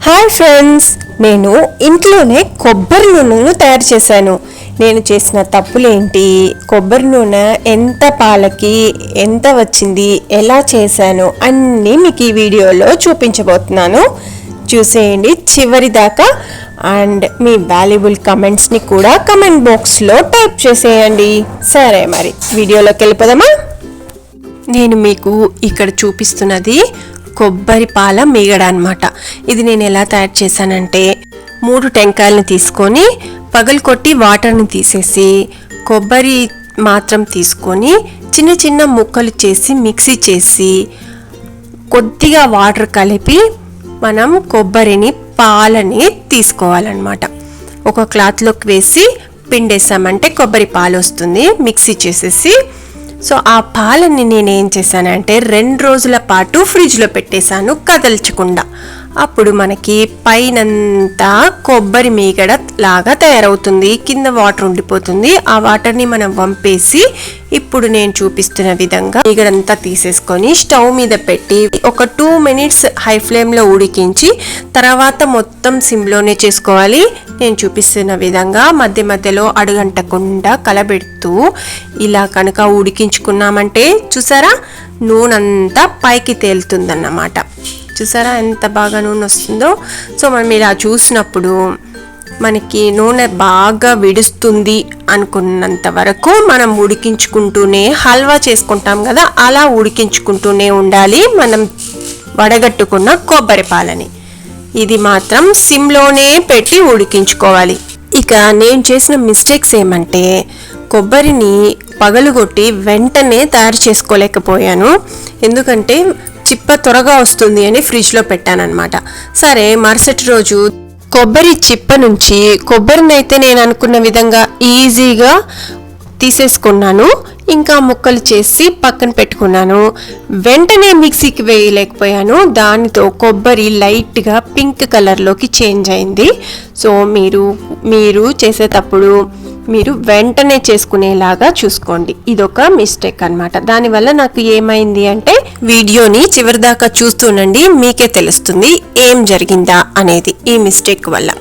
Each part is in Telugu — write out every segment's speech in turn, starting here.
హాయ్ ఫ్రెండ్స్, నేను ఇంట్లోనే కొబ్బరి నూనెను తయారు చేశాను. నేను చేసిన తప్పులేంటి, కొబ్బరి నూనె ఎంత పాలకి ఎంత వచ్చింది, ఎలా చేశాను అన్నీ మీకు ఈ వీడియోలో చూపించబోతున్నాను. చూసేయండి చివరి దాకా. అండ్ మీ వాల్యుబుల్ కమెంట్స్ని కూడా కమెంట్ బాక్స్లో టైప్ చేసేయండి. సరే, మరి వీడియోలోకి వెళ్ళిపోదామా? నేను మీకు ఇక్కడ చూపిస్తున్నది కొబ్బరి పాల మీగడ అన్నమాట. ఇది నేను ఎలా తయారు చేశానంటే 3 టెంకాయలను తీసుకొని పగలకొట్టి వాటర్ని తీసేసి కొబ్బరి మాత్రం తీసుకొని చిన్న చిన్న ముక్కలు చేసి మిక్సీ చేసి కొద్దిగా వాటర్ కలిపి మనం కొబ్బరిని పాలని తీసుకోవాలన్నమాట. ఒక క్లాత్లోకి వేసి పిండేసామంటే కొబ్బరి పాలు వస్తుంది మిక్సీ చేసేసి. సో ఆ పాలని నేనేం చేశానంటే 2 రోజుల పాటు ఫ్రిడ్జ్లో పెట్టేశాను కదల్చకుండా. అప్పుడు మనకి పైనంతా కొబ్బరి మీగడ లాగా తయారవుతుంది, కింద వాటర్ ఉండిపోతుంది. ఆ వాటర్ని మనం వంపేసి ఇప్పుడు నేను చూపిస్తున్న విధంగా మీగడంతా తీసేసుకొని స్టవ్ మీద పెట్టి ఒక 2 మినిట్స్ హై ఫ్లేమ్లో ఉడికించి తర్వాత మొత్తం సిమ్లోనే చేసుకోవాలి. నేను చూపిస్తున్న విధంగా మధ్య మధ్యలో అడుగంటకుండా కలబెడుతూ ఇలా కనుక ఉడికించుకున్నామంటే చూసారా నూనెంతా పైకి తేలుతుందన్నమాట. చూసారా ఎంత బాగా నూనె వస్తుందో. సో మనం ఇలా చూసినప్పుడు మనకి నూనె బాగా విడుస్తుంది అనుకున్నంత వరకు మనం ఉడికించుకుంటూనే, హల్వా చేసుకుంటాం కదా అలా ఉడికించుకుంటూనే ఉండాలి మనం వడగట్టుకున్న కొబ్బరి పాలని. ఇది మాత్రం సిమ్లోనే పెట్టి ఉడికించుకోవాలి. ఇక నేను చేసిన మిస్టేక్స్ ఏమంటే కొబ్బరిని పగలుగొట్టి వెంటనే తయారు చేసుకోలేకపోయాను. ఎందుకంటే చిప్ప త్వరగా వస్తుంది అని ఫ్రిడ్జ్లో పెట్టానన్నమాట. సరే, మరుసటి రోజు కొబ్బరి చిప్ప నుంచి కొబ్బరిని అయితే నేను అనుకున్న విధంగా ఈజీగా తీసేసుకున్నాను. ఇంకా ముక్కలు చేసి పక్కన పెట్టుకున్నాను. వెంటనే మిక్సీకి వేయలేకపోయాను. దానితో కొబ్బరి లైట్గా పింక్ కలర్లోకి చేంజ్ అయింది. సో మీరు చేసేటప్పుడు మీరు వెంటనే చేసుకునేలాగా చూసుకోండి. ఇదొక మిస్టేక్ అన్నమాట. దానివల్ల నాకు ఏమైంది అంటే వీడియోని చివరిదాకా చూస్తుండండి, మీకే తెలుస్తుంది ఏం జరిగిందా అనేది ఈ మిస్టేక్ వల్ల.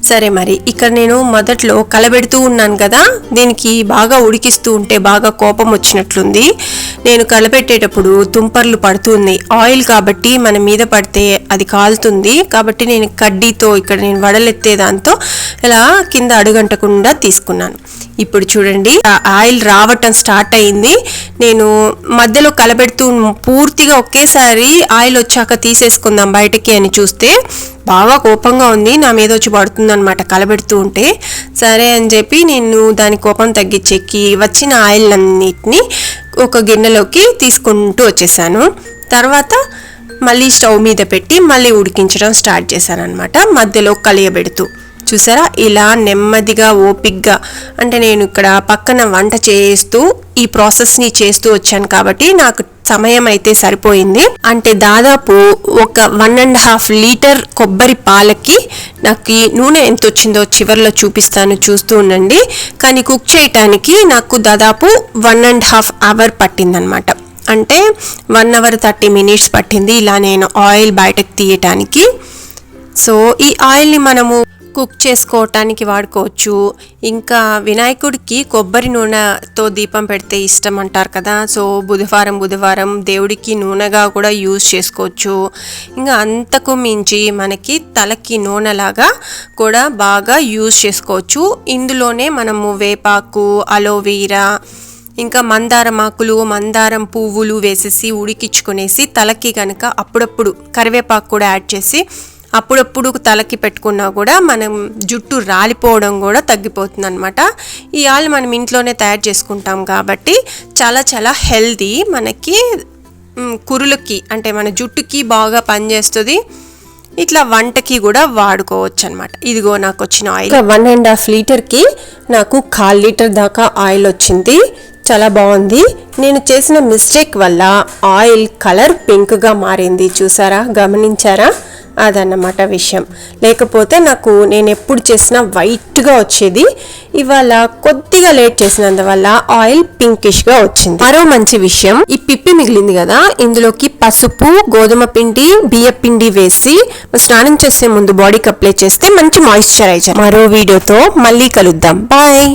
సరే, మరి ఇక్కడ నేను మొదట్లో కలబెడుతూ ఉన్నాను కదా, దీనికి బాగా ఉడికిస్తూ ఉంటే బాగా కోపం వచ్చినట్లుంది. నేను కలబెట్టేటప్పుడు తుంపర్లు పడుతుంది. ఆయిల్ కాబట్టి మన మీద పడితే అది కాలుతుంది. కాబట్టి నేను కడ్డీతో ఇక్కడ నేను వడలెత్తే దాంతో ఇలా కింద అడుగంటకుండా తీసుకున్నాను. ఇప్పుడు చూడండి ఆయిల్ రావటం స్టార్ట్ అయింది. నేను మధ్యలో కలబెడుతూ పూర్తిగా ఒకేసారి ఆయిల్ వచ్చాక తీసేసుకుందాం బయటకి అని చూస్తే బాగా కోపంగా ఉంది, నా మీద వచ్చి పడుతుంది అనమాట కలబెడుతూ ఉంటే. సరే అని చెప్పి నేను దాని కోపం తగ్గించేకి వచ్చిన ఆయిల్ అన్నిటిని ఒక గిన్నెలోకి తీసుకుంటూ వచ్చేసాను. తర్వాత మళ్ళీ స్టవ్ మీద పెట్టి మళ్ళీ ఉడికించడం స్టార్ట్ చేశాను అనమాట, మధ్యలో కలియబెడుతూ. చూసారా ఇలా నెమ్మదిగా ఓపిక్గా, అంటే నేను ఇక్కడ పక్కన వంట చేస్తూ ఈ ప్రాసెస్ని చేస్తూ వచ్చాను కాబట్టి నాకు సమయం అయితే సరిపోయింది. అంటే దాదాపు ఒక 1.5 లీటర్ కొబ్బరి పాలకి నాకు ఈ నూనె ఎంత వచ్చిందో చివరిలో చూపిస్తాను, చూస్తూ ఉండండి. కానీ కుక్ చేయటానికి నాకు దాదాపు 1.5 అవర్ పట్టిందనమాట. అంటే 1 అవర్ 30 మినిట్స్ పట్టింది ఇలా నేను ఆయిల్ బయటకు తీయటానికి. సో ఈ ఆయిల్ని మనము కుక్ చేసుకోవటానికి వాడుకోవచ్చు. ఇంకా వినాయకుడికి కొబ్బరి నూనెతో దీపం పెడితే ఇష్టం అంటారు కదా. సో బుధవారం దేవుడికి నూనెగా కూడా యూజ్ చేసుకోవచ్చు. ఇంకా అంతకు మించి మనకి తలకి నూనెలాగా కూడా బాగా యూజ్ చేసుకోవచ్చు. ఇందులోనే మనము వేపాకు, అలోవీరా, ఇంకా మందారం ఆకులు, మందారం పువ్వులు వేసేసి ఉడికించుకునేసి తలకి కనుక అప్పుడప్పుడు కరివేపాకు కూడా యాడ్ చేసి అప్పుడప్పుడు తలకి పెట్టుకున్నా కూడా మనం జుట్టు రాలిపోవడం కూడా తగ్గిపోతుంది అనమాట. ఈ ఆయిల్ మనం ఇంట్లోనే తయారు చేసుకుంటాం కాబట్టి చాలా చాలా హెల్దీ. మనకి కురులకి అంటే మన జుట్టుకి బాగా పనిచేస్తుంది. ఇట్లా వంటకి కూడా వాడుకోవచ్చు అనమాట. ఇదిగో నాకు వచ్చిన ఆయిల్ 1.5 లీటర్కి నాకు 1/4 లీటర్ దాకా ఆయిల్ వచ్చింది. చాలా బాగుంది. నేను చేసిన మిస్టేక్ వల్ల ఆయిల్ కలర్ పింక్గా మారింది. చూసారా, గమనించారా? అదన్నమాట విషయం. లేకపోతే నేను ఎప్పుడు చేసినా వైట్గా వచ్చేది. ఇవాళ కొద్దిగా లేట్ చేసినందువల్ల ఆయిల్ పింకిష్గా వచ్చింది. మరో మంచి విషయం, ఈ పిప్పి మిగిలింది కదా, ఇందులోకి పసుపు, గోధుమ పిండి, బియ్య పిండి వేసి స్నానం చేసే ముందు బాడీకి అప్లై చేస్తే మంచి మాయిశ్చరైజర్. మరో వీడియోతో మళ్ళీ కలుద్దాం. బాయ్.